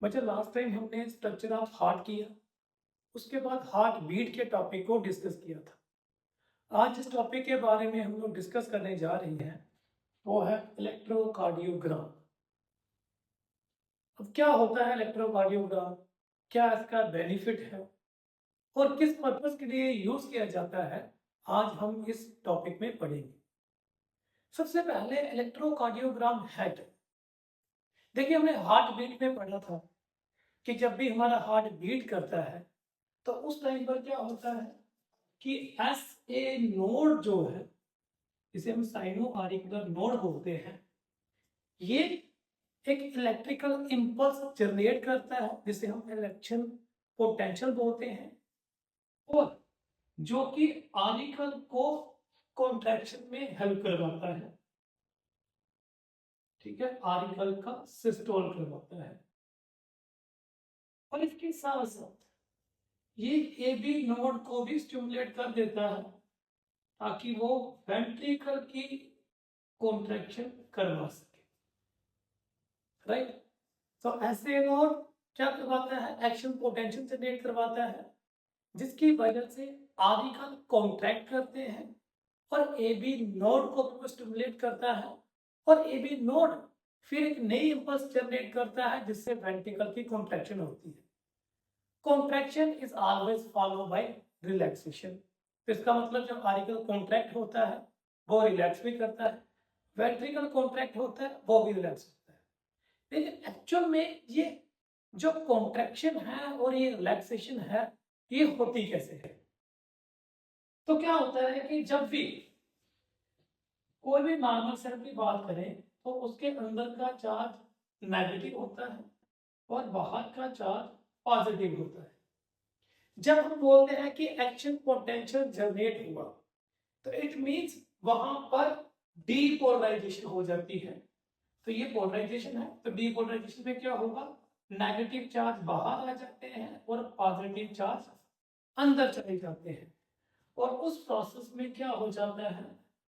बच्चा last time हमने structure of heart किया, उसके बाद हार्ट बीट के टॉपिक को डिस्कस किया था। आज जिस टॉपिक के बारे में हम लोग डिस्कस करने जा रहे हैं वो है इलेक्ट्रोकार्डियोग्राम। अब क्या होता है इलेक्ट्रोकार्डियोग्राम, क्या इसका बेनिफिट है और किस पर्पस के लिए यूज किया जाता है, आज हम इस टॉपिक में पढ़ेंगे। सबसे पहले इलेक्ट्रोकार्डियोग्राम है क्या? देखिए, हमने हार्ट बीट में पढ़ा था कि जब भी हमारा हार्ट बीट करता है तो उस टाइम पर क्या होता है कि एस ए नोड जो है, जिसे हम साइनो ऑरिकुलर नोड बोलते हैं, ये एक इलेक्ट्रिकल इंपल्स जनरेट करता है जिसे हम इलेक्ट्रिकल पोटेंशियल बोलते हैं, और जो कि ऑरिकल को कॉन्ट्रैक्शन में हेल्प करवाता है। ठीक है, ऑरिकल का सिस्टोल करवाता है। और इसके साथ साथ ये ए बी नोड को भी स्टिमुलेट कर देता है ताकि वो वेंट्रिकल की कॉन्ट्रैक्शन करवा सके। राइट, तो ऐसे नोड क्या करवाता है, एक्शन पोटेंशियल जनरेट करवाता है जिसकी वजह से ऑरिकल कॉन्ट्रैक्ट करते हैं और ए बी नोड को भी स्टिमुलेट करता है, और ए बी नोड फिर एक नई इंपल्स जनरेट करता है जिससे वेंट्रिकल की कॉन्ट्रैक्शन होती है। Contraction is always follow by relaxation. तो इसका मतलब जब ऑरिकल कॉन्ट्रैक्ट होता है वो रिलैक्स भी करता है, वेंट्रिकल कॉन्ट्रैक्ट होता है वो भी रिलैक्स होता है। लेकिन एक्चुअल में ये जो कॉन्ट्रैक्शन है और ये रिलैक्सेशन है, ये होती कैसे है? तो क्या होता है कि जब भी कोई भी नॉर्मल सेल की बात करें तो उसके अंदर का चार्ज नेगेटिव होता है और बाहर का चार्ज पॉजिटिव होता है। जब हम बोलते हैं कि एक्शन पोटेंशियल जनरेट हुआ तो इट मींस वहां पर डीपोलराइजेशन हो जाती है। तो ये पोलराइजेशन है, तो डीपोलराइजेशन में क्या होगा, नेगेटिव चार्ज बाहर आ जाते हैं और पॉजिटिव चार्ज अंदर चले जाते हैं, और उस प्रोसेस में क्या हो जाता है,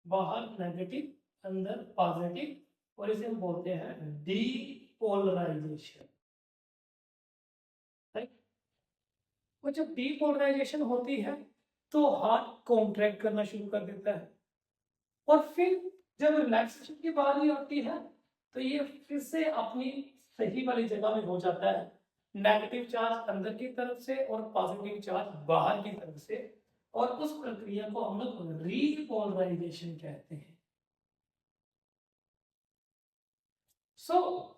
बाहर नेगेटिव अंदर पॉजिटिव, और इसे हम बोलते हैं डीपोलराइजेशन। राइट, और जब डीपोलराइजेशन होती है तो हार्ट कॉन्ट्रैक्ट करना शुरू कर देता है, और फिर जब रिलैक्सेशन की बारी आती है तो ये फिर से अपनी सही वाली जगह में हो जाता है, नेगेटिव चार्ज अंदर की तरफ से और पॉजिटिव चार्ज बाहर की तरफ से, और उस प्रक्रिया को हम लोग रीपोलराइजेशन कहते हैं। सो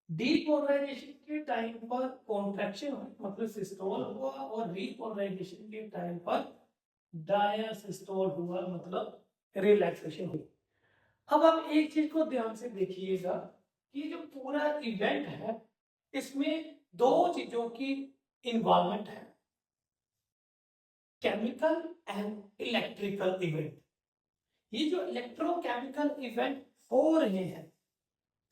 डीपोलराइजेशन के टाइम पर कॉन्ट्रैक्शन मतलब सिस्टोल हुआ, और रीपोलराइजेशन के टाइम पर डायासिस्टोल हुआ मतलब रिलैक्सेशन हुई। अब आप एक चीज को ध्यान से देखिएगा कि जो पूरा इवेंट है इसमें दो चीजों की इन्वॉल्वमेंट है, केमिकल एंड इलेक्ट्रिकल इवेंट। ये जो इलेक्ट्रोकेमिकल इवेंट हो रहे हैं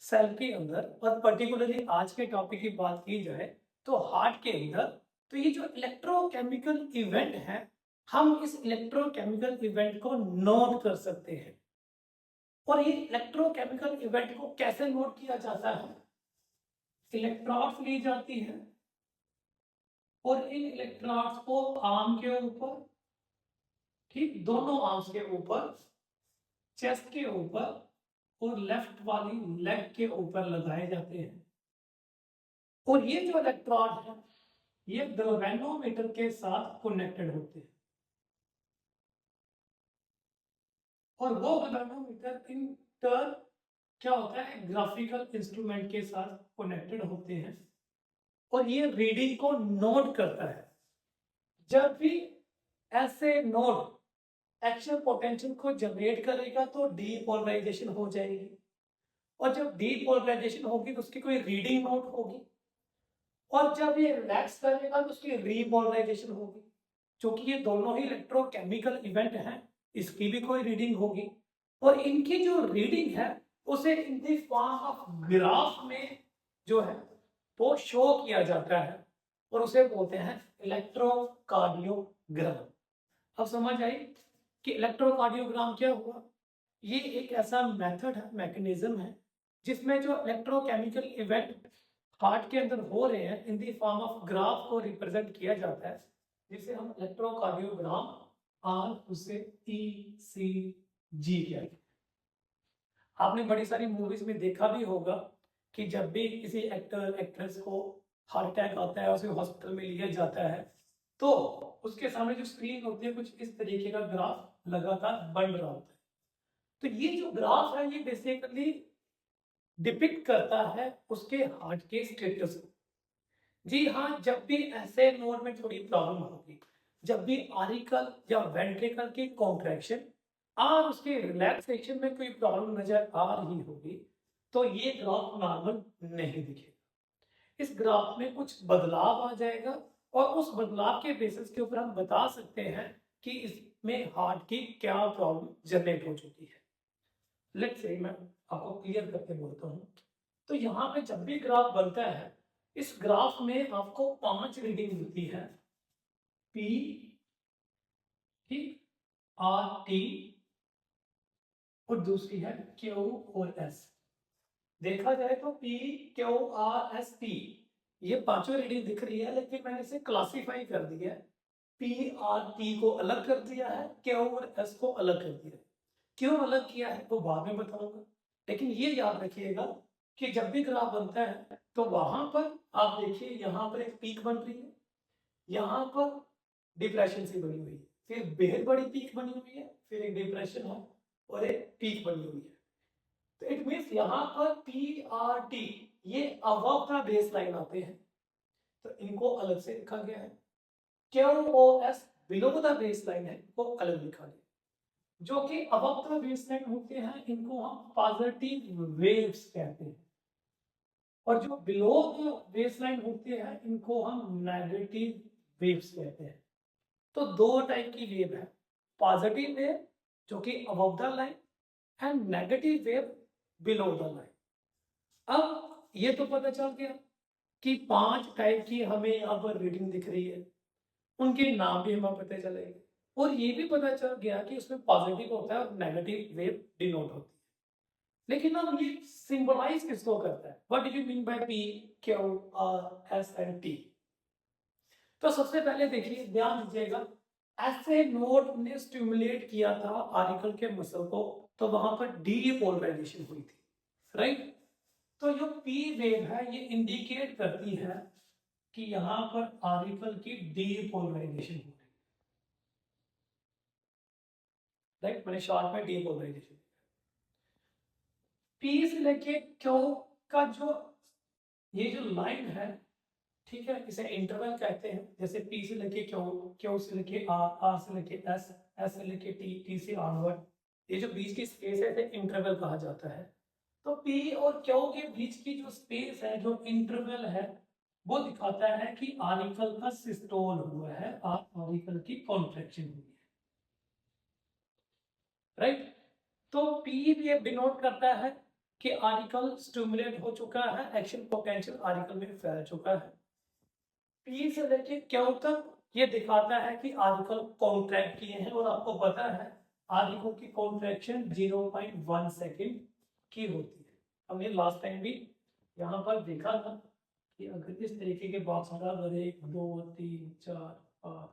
सेल के अंदर, और पर्टिकुलरली आज के टॉपिक की बात की जाए तो हार्ट के अंदर, तो ये जो इलेक्ट्रोकेमिकल इवेंट है, हम इस इलेक्ट्रोकेमिकल इवेंट को नोट कर सकते हैं। और ये इलेक्ट्रोकेमिकल इवेंट को कैसे नोट किया जाता है, इलेक्ट्रॉन्स ली जाती है और इन इलेक्ट्रॉन्स को आर्म के ऊपर, ठीक दोनों आर्म्स के ऊपर, चेस्ट के ऊपर और लेफ्ट वाली लेग के ऊपर लगाए जाते हैं। और ये जो इलेक्ट्रॉन है ये गैल्वेनोमीटर के साथ कनेक्टेड होते हैं, और वो गैल्वेनोमीटर इन टर्न क्या होता है, ग्राफिकल इंस्ट्रूमेंट के साथ कनेक्टेड होते हैं, और ये रीडिंग को नोट करता है। जब भी ऐसे नोड एक्शन पोटेंशियल को जनरेट करेगा तो डीपोलराइजेशन हो जाएगी, और जब डीपोलराइजेशन होगी तो उसकी कोई रीडिंग नोट होगी, और जब ये रिलैक्स करेगा तो उसकी रीपोलराइजेशन होगी। क्योंकि ये दोनों ही इलेक्ट्रोकेमिकल इवेंट हैं, इसकी भी कोई रीडिंग होगी, और इनकी जो रीडिंग है उसे in the form of graph में जो है वो शो किया जाता है, और उसे बोलते हैं इलेक्ट्रोकार्डियोग्राम। अब समझ आई कि इलेक्ट्रोकार्डियोग्राम क्या हुआ। ये एक ऐसा मेथड है, मैकेनिज्म है जिसमें जो इलेक्ट्रोकेमिकल इवेंट हार्ट के अंदर हो रहे हैं in the form of graph को रिप्रेजेंट किया जाता है, जिसे हम इलेक्ट्रोकार्डियोग्राम और उसे ECG कहते हैं। आपने बड़ी सारी मूवीज में देखा भी होगा कि जब भी किसी एक्टर एक्ट्रेस को हार्ट अटैक आता है, उसे हॉस्पिटल में लिया जाता है, तो उसके सामने जो स्क्रीन होती है कुछ इस तरीके का ग्राफ लगातार बढ़ रहा होता है। तो ये जो ग्राफ है ये बेसिकली डिपिक्ट करता है उसके हार्ट के स्टेटस को। जी हाँ, जब भी ऐसे नोड में थोड़ी प्रॉब्लम होगी, जब भी आरिकल या वेंट्रिकल की कॉन्ट्रैक्शन और उसके रिलैक्सेशन में कोई प्रॉब्लम नजर आ रही होगी, तो ये ग्राफ नॉर्मल नहीं दिखेगा। इस ग्राफ में कुछ बदलाव आ जाएगा और उस बदलाव के बेसिस के ऊपर हम बता सकते हैं कि इसमें हार्ट की क्या प्रॉब्लम जनरेट हो चुकी है। लेट्स से मैं आपको क्लियर करके बोलता हूँ। तो यहाँ पे जब भी ग्राफ बनता है, इस ग्राफ में आपको 5 रीडिंग मिलती है, P, ठीक, RT और दूसरी है Q और S। देखा जाए तो P, Q, R, S, T ये पांचों रीडिंग दिख रही है, लेकिन मैंने इसे क्लासिफाई कर दिया है। P, R, T को अलग कर दिया है, Q और S को अलग कर दिया है। क्यों अलग किया है वो बाद में बताऊंगा, लेकिन ये याद रखिएगा कि जब भी ग्राफ बनता है तो वहां पर आप देखिए यहाँ पर एक पीक बन रही है, यहाँ पर डिप्रेशन सी बनी हुई है, फिर बेहद बड़ी पीक बनी हुई है, फिर एक डिप्रेशन है और एक पीक बनी हुई है। तो इट मीन्स यहाँ पर PRT ये अबव द बेस लाइन आते हैं, तो इनको अलग से लिखा गया है। QoS below the base line है, वो अलग लिखा गया। जो कि अबव द बेस लाइन होते हैं इनको हम पॉजिटिव वेव्स कहते हैं, और जो बिलो द बेस लाइन होते हैं इनको हम नेगेटिव वेव्स कहते हैं। तो दो टाइप की वेव है, पॉजिटिव वेव जो कि above the line and negative wave below the line. अब ये तो पता चल गया कि 5 टाइप की हमें यहाँ पर रीडिंग दिख रही है, उनके नाम भी हमें पता चलेंगे, और ये भी पता चल गया कि उसमें पॉजिटिव होता है और नेगेटिव वेव डिनोट होती है। लेकिन अब ये सिंबलाइज किसको करता है? What do you mean by P, Q, R, S and T? तो सबसे पहले देखिए, ध्यान दीजिएगा, ऐसे नोड ने स्टिमुलेट किया था आर्टिकल के मसल को, तो वहां पर डीपोलराइजेशन हुई थी, राइट? तो जो P वेव है ये इंडिकेट करती है कि यहां पर आर्टिकल की डीपोलराइजेशन हो रही है, राइट? मैंने शॉर्ट में डीपोलराइजेशन। P से लेके Q का जो ये जो लाइन है, ठीक है, इसे इंटरवल कहते हैं। जैसे P से लेके Q, Q से लेके R, R से लेके S, S से लेके T, T से ऑनवर्ड, ये जो बीच की स्पेस है इसे इंटरवल कहा जाता है। तो P और Q के बीच की जो स्पेस है, जो इंटरवल है, वो दिखाता है कि आर्टिकल का सिस्टोल हुआ है और आर्टिकल की कॉन्ट्रैक्शन हुई है, राइट? तो P भी डिनोट करता है कि आर्टिकल स्टिमुलेट हो चुका है, एक्शन पोटेंशियल आर्टिकल में फैल चुका है। P से लेके Q तक ये दिखाता है कि आर्टिकल कॉन्ट्रैक्ट किए हैं, और आपको पता है आर्टिकल की कॉन्ट्रैक्शन 0.1 सेकेंड की होती है। हमने लास्ट टाइम भी यहाँ पर देखा था कि अगर इस तरीके के बॉक्स लगा, अगर 1 2 3 4 5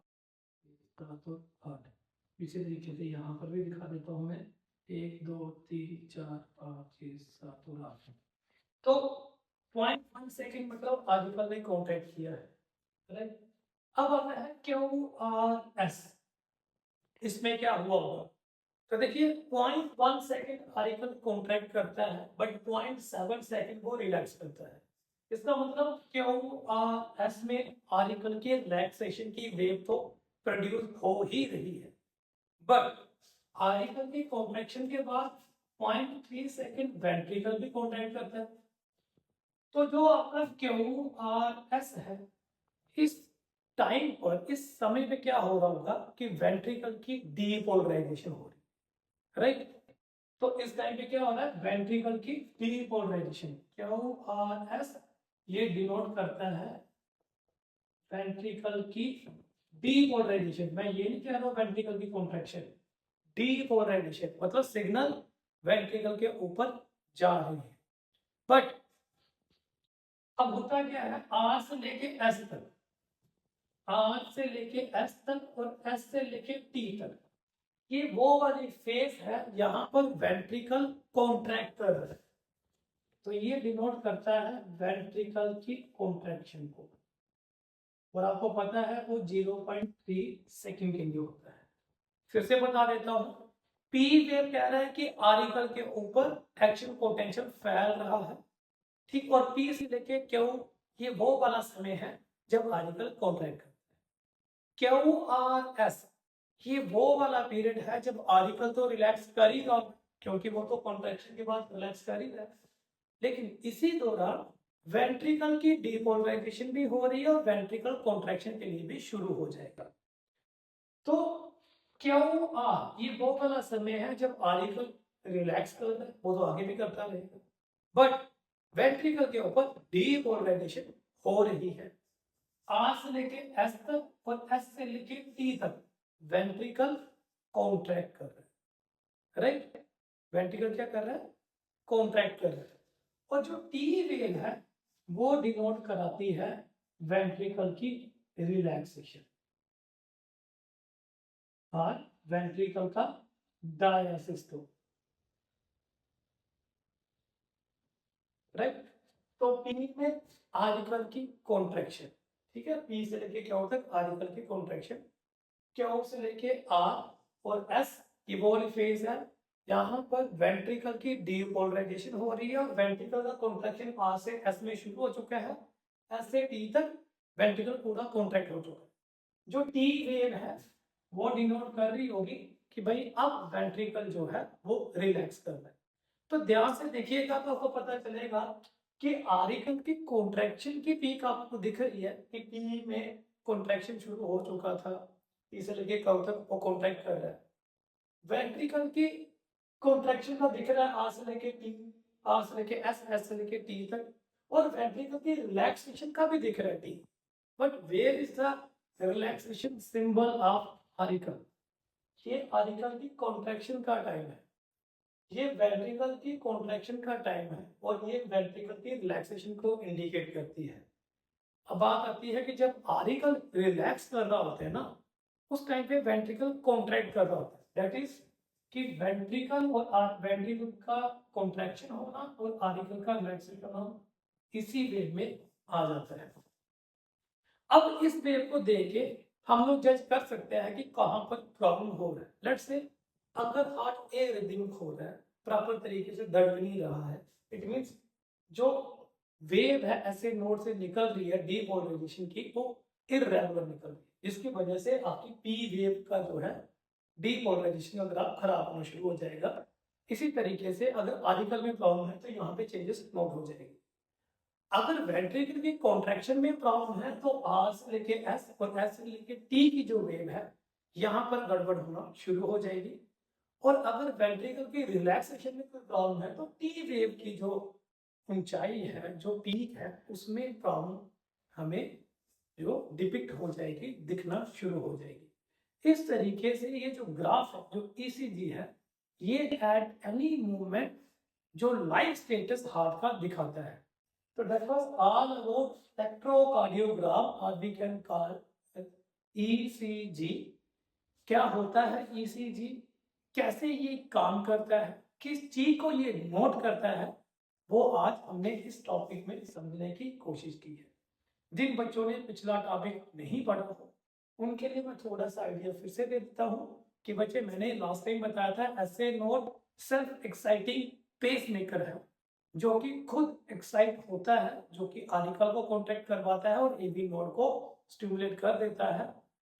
7 8, इसी तरीके से यहाँ पर भी दिखा देता हूँ मैं, 1 2 3 4 5 6 7 और 8। तो 0.1 सेकेंड मतलब आर्टिकल ने कॉन्ट्रैक्ट किया है, राइट? अब आता है QRS, इसमें क्या हुआ होगा? तो देखिए 0.1 सेकेंड आर्टिकल कॉन्ट्रैक्ट करता है, बट 0.7 सेकेंड वो रिलैक्स करता है। इसका मतलब QRS में आर्टिकल के रिलैक्सेशन की वेव तो प्रोड्यूस हो ही रही है, बट आर्टिकल की कॉन्ट्रैक्शन के बाद 0.3 सेकेंड वेंट्रिकल भी कॉन्ट्रैक्ट करता है। तो जो आपका QRS है, इस टाइम पर, इस समय पे क्या हो रहा होगा कि वेंट्रिकल की डीपोलराइजेशन हो रही है, राइट? तो इस टाइम पे क्या हो रहा है? वेंट्रिकल की डीपोलराइजेशन, QRS ये डिनोट करता है वेंट्रिकल की डीपोलराइजेशन। मैं ये नहीं कह रहा हूं वेंट्रिकल की कॉन्ट्रैक्शन, डीपोलराइजेशन मतलब सिग्नल वेंट्रिकल के ऊपर जा रही है। बट अब होता क्या है, आर से लेके एस तक, आर से लेके एस तक और एस से लेके टी तक, ये वो वाली फेज है यहाँ पर वेंट्रिकल कॉन्ट्रैक्ट कर रहा है, तो ये डिनोट करता है वेंट्रिकल की कॉन्ट्रैक्शन को, और आपको पता है वो 0.3 सेकंड के लिए होता है। फिर से बता देता हूं, पी वेव कह रहा है कि आर्टिकल के ऊपर एक्शन पोटेंशियल फैल रहा है, ठीक, और पी से लेके क्यू, ये वो वाला समय है जब आर्टिकल कॉन्ट्रैक्ट करता है। क्यू आर एस, ये वो वाला पीरियड है जब आर्टिकल तो रिलैक्स कर ही रहा, क्योंकि वो तो कॉन्ट्रैक्शन के बाद रिलैक्स कर ही रहा है, लेकिन इसी दौरान वेंट्रिकल की डीपोलराइजेशन भी हो रही है और वेंट्रिकल कॉन्ट्रैक्शन के लिए भी शुरू हो जाएगा। तो क्यू आर ये वो वाला समय है जब आर्टिकल रिलैक्स कर रहा है, वो तो आगे भी करता रहेगा, बट वेंट्रिकल के ऊपर डीपोलराइजेशन हो रही है। आर से लेके एस तक और एस से लेके टी तक वेंट्रिकल कॉन्ट्रैक्ट कर रहा है, राइट, वेंट्रिकल क्या कर रहा है, कॉन्ट्रैक्ट कर रहा है, और जो टी वेव है वो डिनोट कराती है वेंट्रिकल की रिलैक्सेशन और वेंट्रिकल का डायसिस्टोल, राइट। तो पी में आर्टिकल की कॉन्ट्रैक्शन, ठीक है, पी से लेके क्यू तक आर्टिकल की कॉन्ट्रैक्शन, क्यू से लेके आर और एस ये वो वाली फेज है, यहाँ पर वेंट्रिकल की डीपोलराइजेशन हो रही है और वेंट्रिकल का कॉन्ट्रैक्शन आर से एस में शुरू हो चुका है, एस से टी तक वेंट्रिकल पूरा कॉन्ट्रैक्ट हो चुका है। जो टी वेव है वो डिनोट कर रही होगी कि भाई अब वेंट्रिकल जो है वो रिलैक्स कर रहा है। तो ध्यान से देखिएगा तो आपको पता चलेगा कि आर्टिकल की कॉन्ट्रैक्शन की पीक आपको दिख रही है कि पी में कॉन्ट्रैक्शन शुरू हो चुका था, पी से लेके कब तक वो कॉन्ट्रैक्ट कर रहा है। वेंट्रिकल की कॉन्ट्रैक्शन का दिख रहा है आर से लेके टी, आर से लेके एस, एस से लेके टी तक, और वेंट्रिकल की रिलैक्सेशन का भी दिख रहा है T, but where is the relaxation symbol of atrial, ये आर्टिकल की कॉन्ट्रैक्शन का टाइम है, ये वेंट्रिकल की कॉन्ट्रैक्शन का टाइम है, और ये वेंट्रिकल की रिलैक्सेशन को इंडिकेट करती है। अब बात आती है कि जब आर्टिकल रिलैक्स कर रहा होता है ना, उस टाइम पे वेंट्रिकल कॉन्ट्रैक्ट कर रहा होता है, दैट इज कि वेंट्रिकल और वेंट्रिकल का कॉन्ट्रैक्शन होना और आर्टिकल का रिलैक्सेशन होना इसी वेव में आ जाता है। अब इस वेव को देख के हम लोग जज कर सकते हैं कि कहां पर प्रॉब्लम हो रहा है। लेट्स से अगर हार्ट एरिथमिक हो रहा है, प्रॉपर तरीके से धड़क नहीं रहा है, इट मींस जो वेव है ऐसे नोड से निकल रही है डीपोलराइजेशन की, वो इररेगुलर निकल रही है, जिसकी वजह से आपकी पी वेव का जो है डीपोलराइजेशन का ग्राफ खराब होना शुरू हो जाएगा। इसी तरीके से अगर आर्टिकल में प्रॉब्लम है तो यहाँ पे चेंजेस नोट हो जाएगी। अगर वेंट्रिकल की कॉन्ट्रैक्शन में प्रॉब्लम है तो आर से लेके एस और एस से लेके टी की जो वेव है यहाँ पर गड़बड़ होना शुरू हो जाएगी, और अगर वेंट्रिकल की रिलैक्सेशन में कोई प्रॉब्लम है तो टी वेव की जो ऊंचाई है, जो पीक है, उसमें प्रॉब्लम हमें जो डिपिक्ट हो जाएगी, दिखना शुरू हो जाएगी। इस तरीके से ये जो ग्राफ है, जो ईसीजी है, ये एट एनी मूवमेंट जो लाइफ स्टेटस हार्ट का दिखाता है। So that was all about electrocardiogram, or we can call ECG। क्या होता है ECG, कैसे ये काम करता है, किस चीज को ये नोट करता है, वो आज हमने इस टॉपिक में समझने की कोशिश की है। जिन बच्चों ने पिछला टॉपिक नहीं पढ़ा हो उनके लिए मैं थोड़ा सा आइडिया फिर से दे देता हूँ कि बच्चे, मैंने लास्ट टाइम बताया था ऐसे node self exciting pacemaker है, जो कि खुद एक्साइट होता है, जो कि आर्टिकल को कॉन्ट्रैक्ट करवाता है और एबी नोड को स्टिमुलेट कर देता है,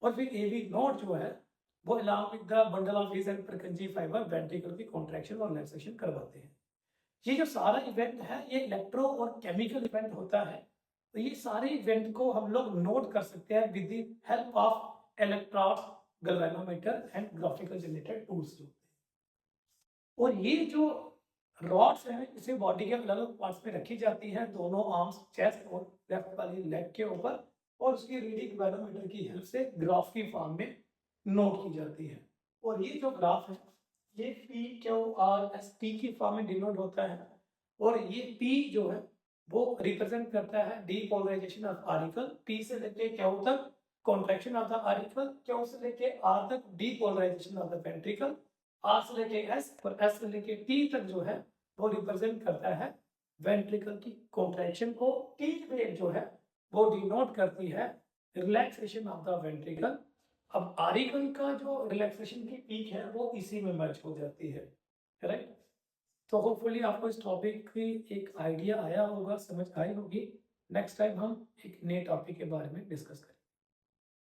और फिर एबी नोड जो है वो along with the bundle of वीज एंड परकंजी फाइबर वेंट्रिकल की कॉन्ट्रैक्शन और रिलैक्सेशन करवाते हैं। ये जो सारा इवेंट है ये इलेक्ट्रो और केमिकल इवेंट होता है, तो ये सारे इवेंट को हम लोग नोट कर सकते हैं with the help of electrodes, galvanometer and graphical generated tools. और ये जो रॉड्स हैं इसे बॉडी के अलग अलग पार्ट्स में रखी जाती है, दोनों आर्म्स, चेस्ट और लेफ्ट वाली लेग के ऊपर, और उसकी रीडिंग बैरोमीटर की हेल्प से ग्राफ की फॉर्म में नोट की जाती है। और ये जो ग्राफ है ये P Q R S T की फॉर्म में डिनोट होता है, और ये पी जो है वो रिप्रेजेंट करता है डीपोलराइजेशन ऑफ आर्टिकल। पी से लेके क्यू तक contraction of the atrial, Q से लेके आर तक depolarisation of the ventricle, R से लेके एस और एस से लेके टी तक जो है वो रिप्रेजेंट करता है वेंट्रिकल की कॉन्ट्रैक्शन को। टी वेव जो है वो डिनोट करती है रिलैक्सेशन ऑफ द वेंट्रिकल। अब आर्टिकल का जो रिलैक्सेशन की पीक है वो इसी में मर्ज हो जाती है, करेक्ट। तो होपफुली आपको इस टॉपिक की एक आइडिया आया होगा, समझ आई होगी। नेक्स्ट टाइम हम एक नए टॉपिक के बारे में डिस्कस करेंगे।